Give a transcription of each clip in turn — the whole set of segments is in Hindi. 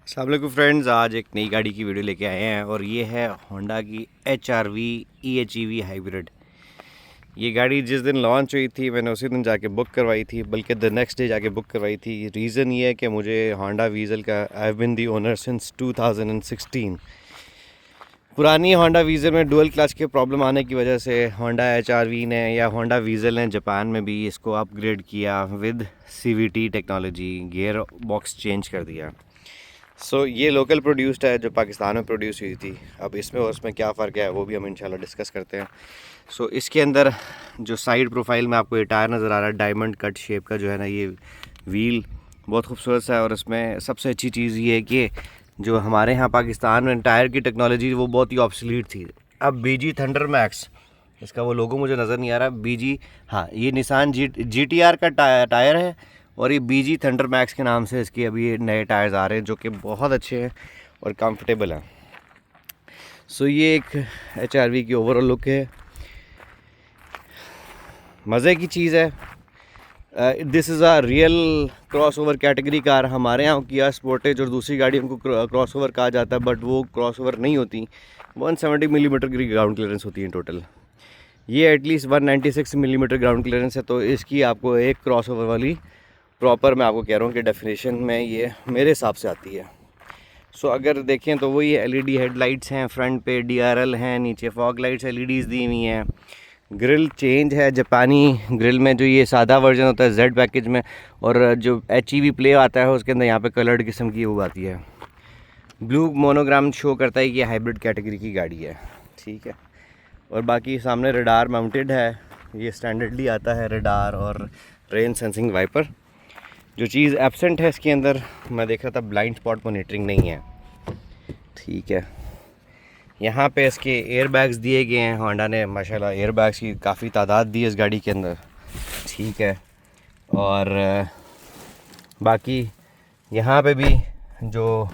अस्सलाम वालेकुम फ्रेंड्स, आज एक नई गाड़ी की वीडियो लेके आए हैं और ये है होंडा की HR-V EHEV हाइब्रिड। ये गाड़ी जिस दिन लॉन्च हुई थी मैंने उसी दिन जाके बुक करवाई थी, बल्कि द नेक्स्ट डे जाके बुक करवाई थी। रीज़न ये है कि मुझे होंडा वीज़ल का I have been the owner since 2016। पुरानी होंडा वीज़ल में डुअल क्लच के प्रॉब्लम आने की वजह से होंडा HR-V ने या होंडा वीज़ल ने जापान में भी इसको अपग्रेड किया with CVT technology, gear box change कर दिया। ये लोकल प्रोड्यूस्ड है जो पाकिस्तान में प्रोड्यूस हुई थी। अब इसमें और उसमें क्या फ़र्क है वो भी हम इंशाल्लाह डिस्कस करते हैं। इसके अंदर जो साइड प्रोफाइल में आपको ये टायर नज़र आ रहा है, डायमंड कट शेप का जो है ना, ये व्हील बहुत खूबसूरत सा है। और इसमें सबसे अच्छी चीज़ ये है कि जो हमारे यहाँ पाकिस्तान में टायर की टेक्नोलॉजी वो बहुत ही ऑब्सोलीट थी। अब BG थंडर मैक्स, इसका वो लोगो मुझे नज़र नहीं आ रहा, BG, हाँ ये निसान GTR का टायर है और ये BG थंडर मैक्स के नाम से इसके अभी ये नए टायर्स आ रहे हैं जो कि बहुत अच्छे हैं और कंफर्टेबल हैं। ये एक HR-V की ओवरऑल लुक है, मज़े की चीज़ है। This is a real cross over category car. हमारे यहाँ किया स्पोर्टेज और दूसरी गाड़ियों को क्रॉस ओवर कहा जाता है, बट वो क्रॉस ओवर नहीं होती। 170 मिलीमीटर की ग्राउंड क्लियरेंस होती है टोटल। ये एटलीस्ट 196 मिलीमीटर ग्राउंड क्लियरेंस है, तो इसकी आपको एक क्रॉस ओवर वाली प्रॉपर, मैं आपको कह रहा हूँ कि डेफिनेशन में ये मेरे हिसाब से आती है। अगर देखें तो वही LED हेडलाइट्स हैं, फ्रंट पे DRL हैं, नीचे फॉग लाइट्स LEDs दी हुई हैं। ग्रिल चेंज है, जापानी ग्रिल में जो ये सादा वर्जन होता है Z पैकेज में, और जो HEV प्ले आता है उसके अंदर यहाँ पे कलर्ड किस्म की वो आती है। ब्लू मोनोग्राम शो करता है कि ये हाइब्रिड कैटेगरी की गाड़ी है, ठीक है। और बाकी सामने रडार माउंटेड है, ये स्टैंडर्डली आता है रडार और रेन सेंसिंग वाइपर। जो चीज़ एब्सेंट है इसके अंदर, मैं देख रहा था, ब्लाइंड स्पॉट मॉनिटरिंग नहीं है, ठीक है। यहाँ पे इसके एयर बैग्स दिए गए हैं, होंडा ने माशाल्लाह एयर बैग्स की काफ़ी तादाद दी है इस गाड़ी के अंदर, ठीक है। और बाकी यहाँ पे भी जो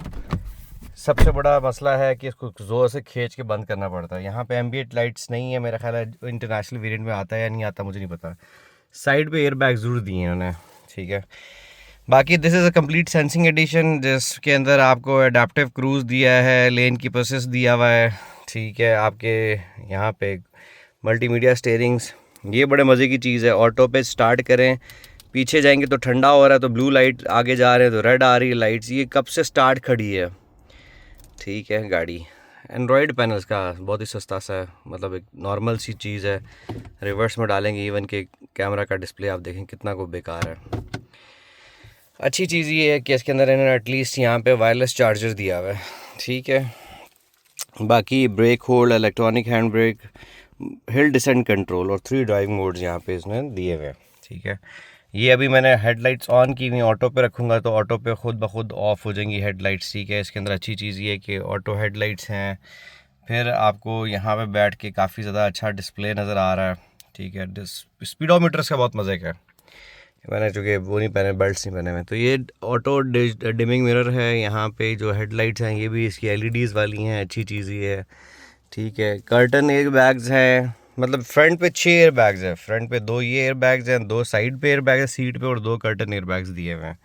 सबसे बड़ा मसला है कि इसको ज़ोर से खींच के बंद करना पड़ता है। यहाँ पे एम्बिएंट लाइट्स नहीं है, मेरा ख्याल है इंटरनेशनल वेरिएंट में आता है या नहीं आता मुझे नहीं पता। साइड पे एयर बैग ज़रूर दिए हैं उन्होंने, ठीक है। बाकी this is a complete sensing edition जिसके अंदर आपको अडेप्टिव क्रूज़ दिया है, लेन की प्रोसेस दिया हुआ है, ठीक है। आपके यहाँ पे मल्टीमीडिया स्टीयरिंग्स, ये बड़े मज़े की चीज़ है। ऑटो पे स्टार्ट करें, पीछे जाएंगे तो ठंडा हो रहा है तो ब्लू लाइट, आगे जा रहे हैं तो रेड आ रही है लाइट्स। ये कब से स्टार्ट खड़ी है, ठीक है गाड़ी। एंड्रॉयड पैनल्स का बहुत ही सस्ता सा है, मतलब एक नॉर्मल सी चीज़ है। रिवर्स में डालेंगे इवन के कैमरा का डिस्प्ले आप देखें कितना को बेकार है। अच्छी चीज़ ये है कि इसके अंदर इन्होंने एटलीस्ट यहाँ पे वायरलेस चार्जर दिया हुआ है, ठीक है। बाकी brake hold, electronic hand brake, hill descent control और 3 ड्राइविंग मोड्स यहाँ पे इसने दिए हुए हैं, ठीक है। ये अभी मैंने हेडलाइट्स ऑन की हुई, ऑटो पे रखूँगा तो ऑटो पे खुद ब खुद ऑफ हो जाएंगी हेडलाइट्स, ठीक है। इसके अंदर अच्छी चीज़ ये है कि ऑटो हेडलाइट्स हैं। फिर आपको यहाँ पे बैठ के काफ़ी ज़्यादा अच्छा डिस्प्ले नज़र आ रहा है, ठीक है। स्पीडोमीटर्स का बहुत मज़े का है। मैंने चूँकि वो नहीं पहने, बेल्ट्स नहीं पहने हुए, तो ये ऑटो डिमिंग मिरर है। यहाँ पे जो हेडलाइट्स हैं ये भी इसकी LEDs वाली हैं, अच्छी चीज़ ये है, ठीक है। कर्टन एयर बैग्स हैं, मतलब फ्रंट पे 6 एयर बैग्स हैं, फ्रंट पे 2 ये एयर बैग्स हैं, 2 साइड पे एयर बैग है सीट पे, और 2 कर्टन एयर बैग्स दिए हुए हैं।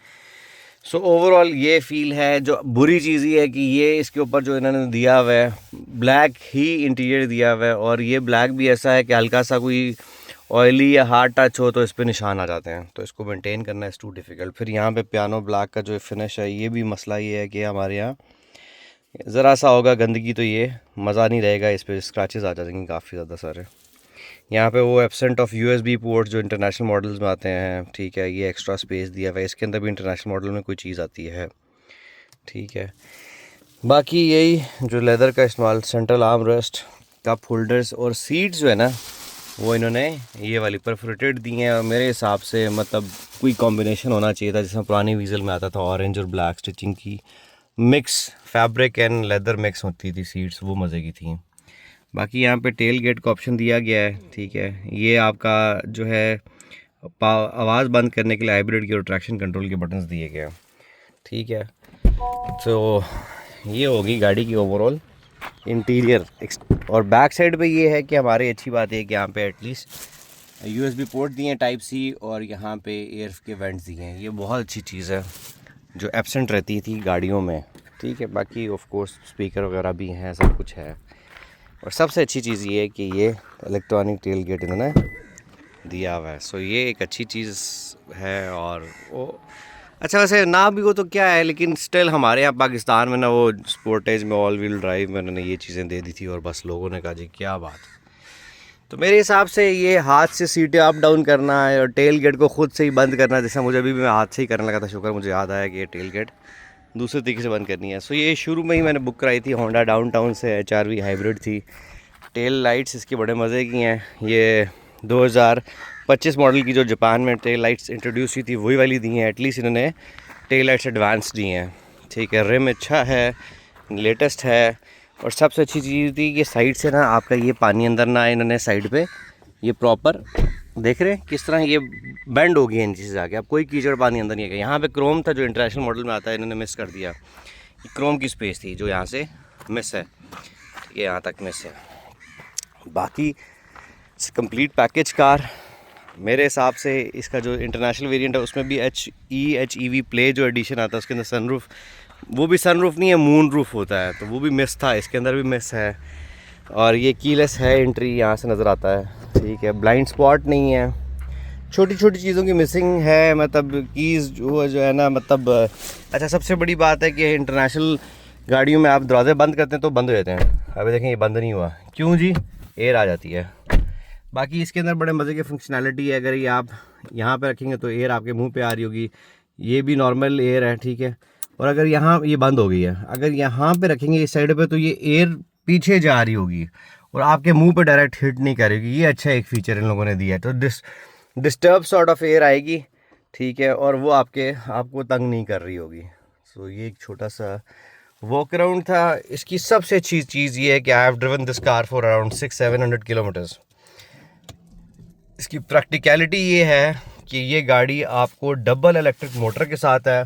ओवरऑल ये फील है। जो बुरी चीज़ ये है कि ये इसके ऊपर जो इन्होंने दिया हुआ है ब्लैक ही इंटीरियर दिया हुआ है, और ये ब्लैक भी ऐसा है कि हल्का सा कोई ऑयली या हार्ड टच हो तो इस पर निशान आ जाते हैं, तो इसको मेंटेन करना इज़ टू डिफ़िकल्ट। फिर यहाँ पे पियानो ब्लैक का जो फिनिश है, ये भी मसला ये है कि हमारे यहाँ ज़रा सा होगा गंदगी तो ये मज़ा नहीं रहेगा, इस पर स्क्रैचेस आ जाएंगे काफ़ी ज़्यादा सारे। यहाँ पे वो एब्सेंट ऑफ USB पोर्ट जो इंटरनेशनल मॉडल्स में आते हैं, ठीक है। ये एक्स्ट्रा स्पेस दिया हुआ है, इसके अंदर भी इंटरनेशनल मॉडल में कोई चीज़ आती है, ठीक है। बाकी यही जो लेदर का इस्तेमाल, central arm rest, cup holders और सीट्स जो है ना, वो इन्होंने ये वाली परफोरेटेड दी हैं। और मेरे हिसाब से मतलब कोई कॉम्बिनेशन होना चाहिए था, जिसमें पुरानी वीज़ल में आता था ऑरेंज और ब्लैक स्टिचिंग की mix, fabric and leather mix होती थी सीट्स, वो मज़े की थी। बाकी यहाँ पे टेल गेट का ऑप्शन दिया गया है, ठीक है। ये आपका जो है आवाज़ बंद करने के लिए हाइब्रिड की और ट्रैक्शन कंट्रोल के बटन्स दिए गए हैं, ठीक है। तो ये होगी गाड़ी की ओवरऑल इंटीरियर। और बैक साइड पे ये है कि हमारी अच्छी बात है कि यहाँ पे एटलीस्ट USB पोर्ट दिए हैं Type-C, और यहाँ पे एयर के वेंट्स दिए हैं। ये बहुत अच्छी चीज़ है जो एब्सेंट रहती थी गाड़ियों में, ठीक है। बाकी ऑफ कोर्स स्पीकर वगैरह भी हैं, सब कुछ है। और सबसे अच्छी चीज़ ये है कि ये इलेक्ट्रॉनिक टेल गेट इन्होंने दिया हुआ है। सो ये एक अच्छी चीज़ है। और वो अच्छा, वैसे ना भी हो तो क्या है, लेकिन स्टिल हमारे यहाँ पाकिस्तान में ना वो स्पोर्टेज में ऑल व्हील ड्राइव में उन्होंने ये चीज़ें दे दी थी और बस लोगों ने कहा जी क्या बात। तो मेरे हिसाब से ये हाथ से सीटें अप डाउन करना है और टेल गेट को ख़ुद से ही बंद करना, जैसा मुझे अभी भी मैं हाथ से ही करने लगा था। शुक्र मुझे याद आया कि ये टेल गेट दूसरे तरीके से बंद करनी है। सो ये शुरू में ही मैंने बुक कराई थी होंडा डाउनटाउन से, HRV हाइब्रिड थी। टेल लाइट्स इसकी बड़े मज़े की हैं। ये 2025 मॉडल की जो जापान में टेल लाइट्स इंट्रोड्यूस हुई थी वही वाली दी हैं। एटलीस्ट इन्होंने टेल लाइट्स एडवांस दी हैं, ठीक है। रिम अच्छा है, लेटेस्ट है। और सबसे अच्छी चीज़ थी कि साइड से ना आपका ये पानी अंदर ना आए। इन्होंने साइड पे ये प्रॉपर देख रहे हैं किस तरह ये बेंड हो गई है नीचे से आके, अब कोई कीचड़ पानी अंदर नहीं है। यहाँ पे क्रोम था जो इंटरनेशनल मॉडल में आता है, इन्होंने मिस कर दिया। क्रोम की स्पेस थी जो यहाँ से मिस है, ये यहाँ तक मिस है। बाकी कंप्लीट पैकेज कार मेरे हिसाब से इसका जो इंटरनेशनल वेरिएंट है उसमें भी HEV प्ले जो एडिशन आता है उसके अंदर सनरूफ, वो भी सनरूफ नहीं है, मून रूफ होता है, तो वो भी मिस था, इसके अंदर भी मिस है। और ये कीलेस है एंट्री, यहाँ से नज़र आता है, ठीक है। ब्लाइंड स्पॉट नहीं है, छोटी छोटी चीज़ों की मिसिंग है, मतलब कीज़ जो है ना, मतलब अच्छा सबसे बड़ी बात है कि इंटरनेशनल गाड़ियों में आप दरवाजे बंद करते हैं तो बंद हो जाते हैं। अभी देखें ये बंद नहीं हुआ, क्यों जी? एयर आ जाती है। बाकी इसके अंदर बड़े मज़े की फंक्शनैलिटी है। अगर ये आप यहाँ पे रखेंगे तो एयर आपके मुंह पे आ रही होगी, ये भी नॉर्मल एयर है, ठीक है। और अगर यहाँ ये बंद हो गई है, अगर यहाँ पे रखेंगे इस साइड पे तो ये एयर पीछे जा रही होगी और आपके मुंह पे डायरेक्ट हिट नहीं करेगी। ये अच्छा एक फ़ीचर इन लोगों ने दिया है। तो डिस्टर्ब सॉर्ट ऑफ एयर आएगी, ठीक है, और वो आपको तंग नहीं कर रही होगी। सो ये एक छोटा सा वॉक अराउंड था। इसकी सबसे अच्छी चीज़ ये है कि I have driven this car for around 600-700 kilometres. इसकी प्रैक्टिकलिटी ये है कि ये गाड़ी आपको डबल इलेक्ट्रिक मोटर के साथ है,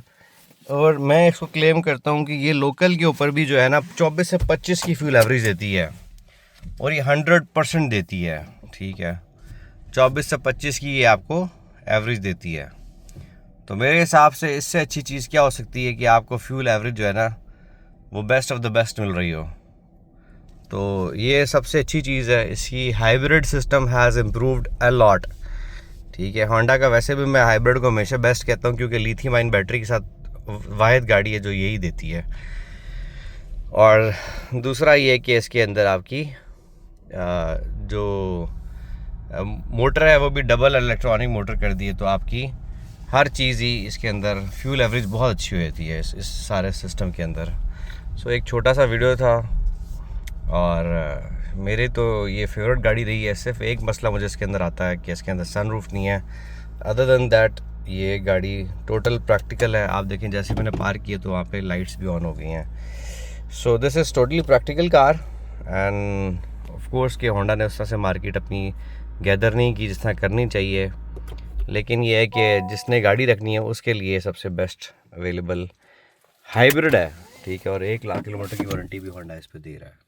और मैं इसको क्लेम करता हूँ कि ये लोकल के ऊपर भी जो है ना 24 से 25 की फ्यूल एवरेज देती है, और ये 100% देती है, ठीक है। 24 से 25 की ये आपको एवरेज देती है। तो मेरे हिसाब से इससे अच्छी चीज़ क्या हो सकती है कि आपको फ्यूल एवरेज जो है ना वो बेस्ट ऑफ द बेस्ट मिल रही हो। तो ये सबसे अच्छी चीज़ है। इसकी hybrid system has improved a lot, ठीक है। होंडा का वैसे भी मैं हाइब्रिड को हमेशा बेस्ट कहता हूँ, क्योंकि लिथियम आयन बैटरी के साथ वाहिद गाड़ी है जो यही देती है। और दूसरा ये है कि इसके अंदर आपकी जो मोटर है वो भी डबल इलेक्ट्रॉनिक मोटर कर दी है, तो आपकी हर चीज़ ही इसके अंदर फ्यूल एवरेज बहुत अच्छी हो जाती है इस सारे सिस्टम के अंदर। सो एक छोटा सा वीडियो था, और मेरे तो ये फेवरेट गाड़ी रही है। सिर्फ एक मसला मुझे इसके अंदर आता है कि इसके अंदर सनरूफ नहीं है। अदर देन दैट ये गाड़ी टोटल प्रैक्टिकल है। आप देखें जैसे मैंने पार्क किया तो वहाँ पे लाइट्स भी ऑन हो गई हैं। So this is totally practical car, end of course कि होंडा ने उस तरह से मार्केट अपनी गैदर नहीं की जिस तरह करनी चाहिए, लेकिन ये है कि जिसने गाड़ी रखनी है उसके लिए सबसे बेस्ट अवेलेबल हाइब्रिड है, ठीक है। और 1 लाख किलोमीटर की वारंटी भी होंडा इस पर दे रहा है।